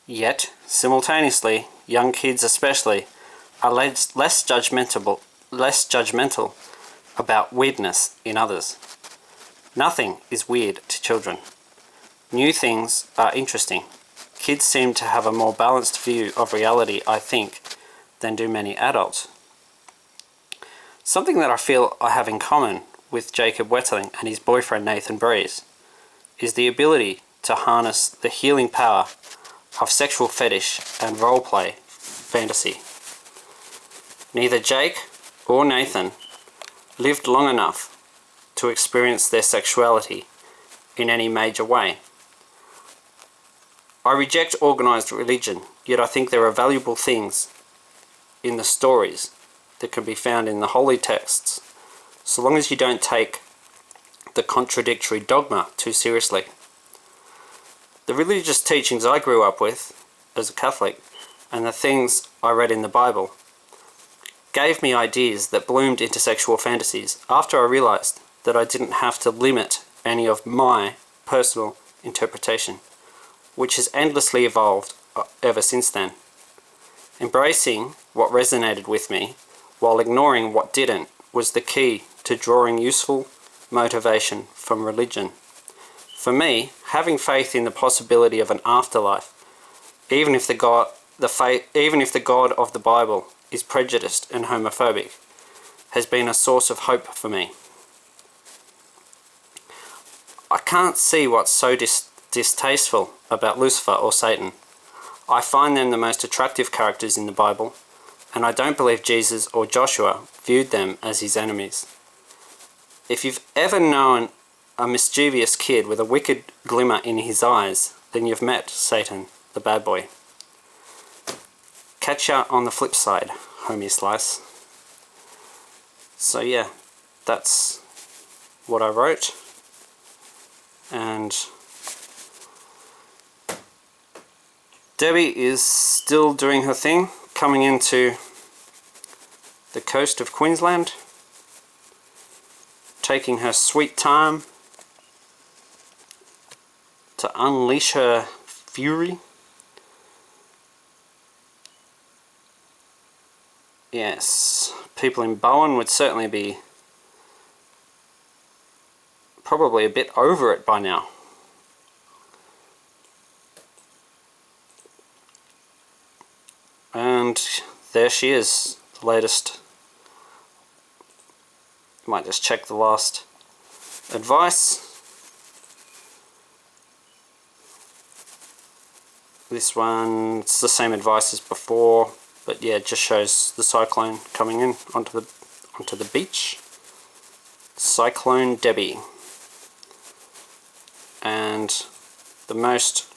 Yet, simultaneously, young kids especially are less judgmental about weirdness in others. Nothing is weird to children. New things are interesting. Kids seem to have a more balanced view of reality, I think, than do many adults. Something that I feel I have in common with Jacob Wetterling and his boyfriend Nathan Breeze is the ability to harness the healing power of sexual fetish and roleplay fantasy. Neither Jake or Nathan lived long enough to experience their sexuality in any major way. I reject organised religion, yet I think there are valuable things in the stories that can be found in the holy texts, so long as you don't take the contradictory dogma too seriously. The religious teachings I grew up with as a Catholic and the things I read in the Bible gave me ideas that bloomed into sexual fantasies after I realised that I didn't have to limit any of my personal interpretation, which has endlessly evolved ever since then. Embracing what resonated with me while ignoring what didn't was the key to drawing useful motivation from religion. For me, having faith in the possibility of an afterlife, even if the God of the Bible is prejudiced and homophobic, has been a source of hope for me. I can't see what's so distasteful about Lucifer or Satan. I find them the most attractive characters in the Bible, and I don't believe Jesus or Joshua viewed them as his enemies. If you've ever known a mischievous kid with a wicked glimmer in his eyes, then you've met Satan, the bad boy. Catch ya on the flip side, homie slice. So yeah, that's what I wrote. And Debbie is still doing her thing, coming into the coast of Queensland, taking her sweet time to unleash her fury. Yes, people in Bowen would certainly be probably a bit over it by now. And there she is, the latest. Might just check the last advice. This one, it's the same advice as before, but yeah, it just shows the cyclone coming in onto the beach. Cyclone Debbie. And the most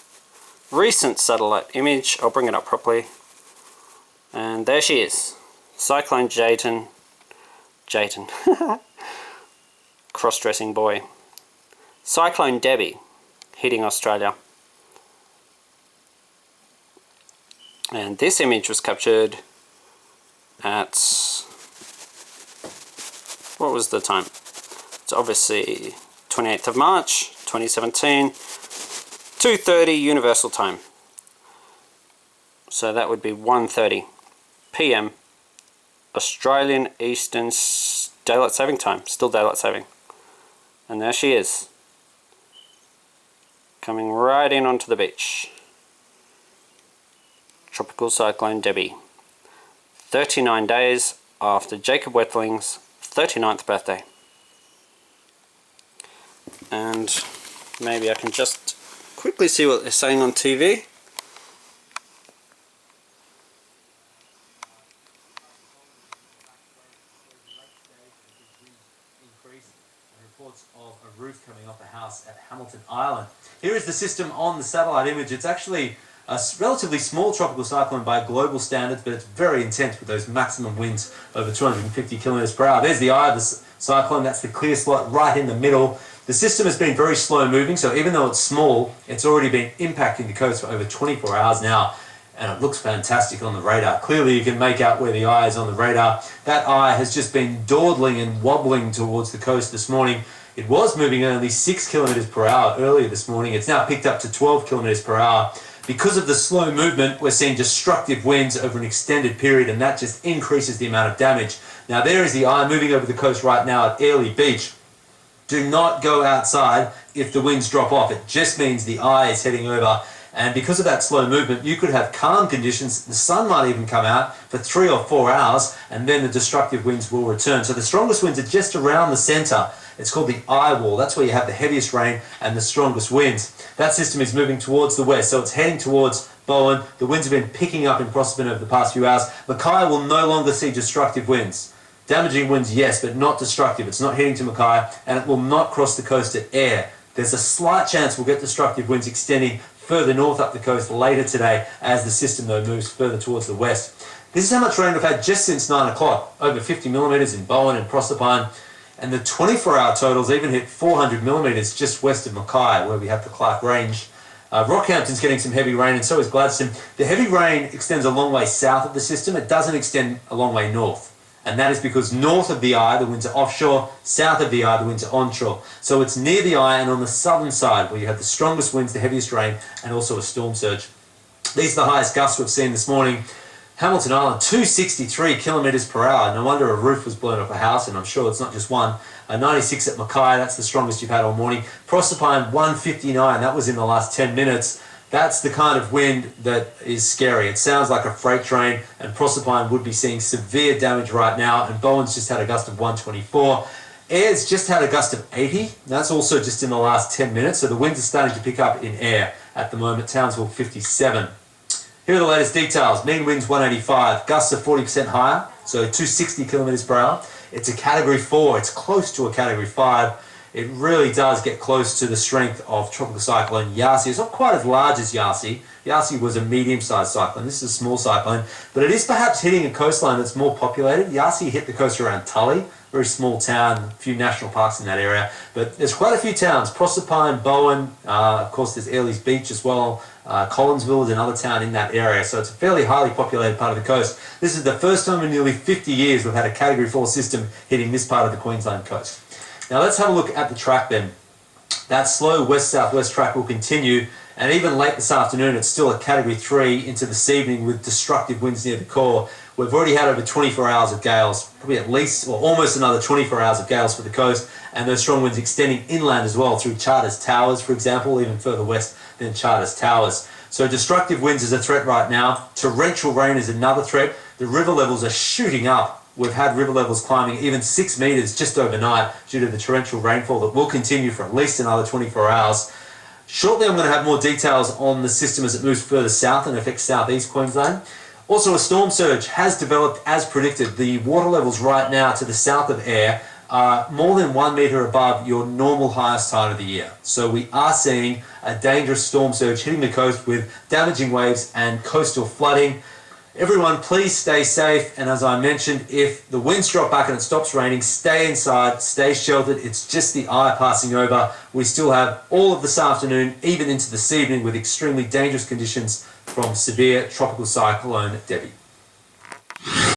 recent satellite image, I'll bring it up properly. And there she is. Cyclone Jatan. Cross-dressing boy. Cyclone Debbie hitting Australia. And this image was captured at, what was the time? It's obviously 28th of March 2017, 2:30 Universal Time. So that would be 1:30 PM Australian Eastern Daylight Saving Time, still Daylight Saving. And there she is, coming right in onto the beach. Tropical Cyclone Debbie. 39 days after Jacob Wetterling's 39th birthday. And maybe I can just quickly see what they're saying on TV. Reports of a roof coming off a house at Hamilton Island. Here is the system on the satellite image. It's actually a relatively small tropical cyclone by global standards, but it's very intense with those maximum winds over 250 kilometers per hour. There's the eye of the cyclone. That's the clear slot right in the middle. The system has been very slow moving, so even though it's small, it's already been impacting the coast for over 24 hours now. And it looks fantastic on the radar. Clearly you can make out where the eye is on the radar. That eye has just been dawdling and wobbling towards the coast this morning. It was moving at only 6 kilometers per hour earlier this morning. It's now picked up to 12 kilometers per hour. Because of the slow movement, we're seeing destructive winds over an extended period, and that just increases the amount of damage. Now there is the eye moving over the coast right now at Airlie Beach. Do not go outside if the winds drop off. It just means the eye is heading over. And because of that slow movement, you could have calm conditions. The sun might even come out for 3 or 4 hours, and then the destructive winds will return. So the strongest winds are just around the center. It's called the eye wall. That's where you have the heaviest rain and the strongest winds. That system is moving towards the west, so it's heading towards Bowen. The winds have been picking up in Proserpine over the past few hours. Mackay will no longer see destructive winds. Damaging winds, yes, but not destructive. It's not heading to Mackay, and it will not cross the coast at Ayr. There's a slight chance we'll get destructive winds extending further north up the coast later today as the system, though, moves further towards the west. This is how much rain we've had just since 9 o'clock. Over 50 millimetres in Bowen and Proserpine. And the 24-hour totals even hit 400 millimetres just west of Mackay, where we have the Clark Range. Rockhampton's getting some heavy rain, and so is Gladstone. The heavy rain extends a long way south of the system. It doesn't extend a long way north. And that is because north of the eye, the winds are offshore. South of the eye, the winds are onshore. So it's near the eye and on the southern side where you have the strongest winds, the heaviest rain, and also a storm surge. These are the highest gusts we've seen this morning. Hamilton Island, 263 kilometres per hour. No wonder a roof was blown off a house, and I'm sure it's not just one. 96 at Mackay, that's the strongest you've had all morning. Proserpine, 159, that was in the last 10 minutes. That's the kind of wind that is scary. It sounds like a freight train, and Proserpine would be seeing severe damage right now, and Bowen's just had a gust of 124. Ayr's just had a gust of 80. That's also just in the last 10 minutes, so the winds are starting to pick up in Ayr at the moment. Townsville, 57. Here are the latest details. Mean winds 185, gusts are 40% higher, so 260 kilometres per hour. It's a Category 4, it's close to a Category 5. It really does get close to the strength of tropical cyclone Yasi. It's not quite as large as Yasi. Yasi was a medium-sized cyclone. This is a small cyclone, but it is perhaps hitting a coastline that's more populated. Yasi hit the coast around Tully, very small town, a few national parks in that area. But there's quite a few towns, Proserpine, Bowen, of course there's Airlie's Beach as well. Collinsville is another town in that area, so it's a fairly highly populated part of the coast. This is the first time in nearly 50 years we've had a Category 4 system hitting this part of the Queensland coast. Now let's have a look at the track then. That slow west-southwest track will continue, and even late this afternoon it's still a Category 3 into this evening with destructive winds near the core. We've already had over 24 hours of gales, probably at least, or almost another 24 hours of gales for the coast, and those strong winds extending inland as well through Charters Towers, for example, even further west than Charters Towers. So destructive winds is a threat right now. Torrential rain is another threat. The river levels are shooting up. We've had river levels climbing even 6 metres just overnight due to the torrential rainfall that will continue for at least another 24 hours. Shortly I'm going to have more details on the system as it moves further south and affects southeast Queensland. Also a storm surge has developed as predicted. The water levels right now to the south of Ayr are more than 1 metre above your normal highest tide of the year. So we are seeing a dangerous storm surge hitting the coast with damaging waves and coastal flooding. Everyone, please stay safe, and as I mentioned, if the winds drop back and it stops raining, stay inside, stay sheltered. It's just the eye passing over. We still have all of this afternoon, even into this evening, with extremely dangerous conditions from severe tropical cyclone Debbie.